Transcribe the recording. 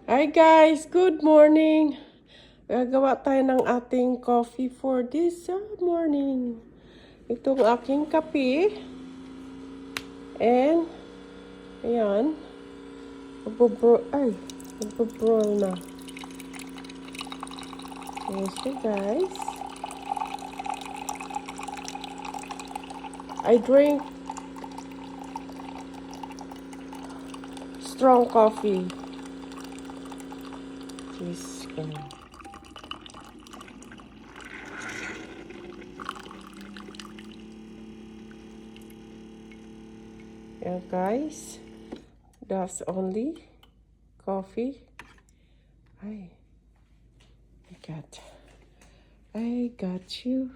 Hi guys, good morning. Gagawa tayo ng ating coffee for this morning. Itong aking kape. And, ayan. Magbo-broil na. Yes, guys. I drink strong coffee. Just gonna. Yeah, guys. That's only coffee. I got you.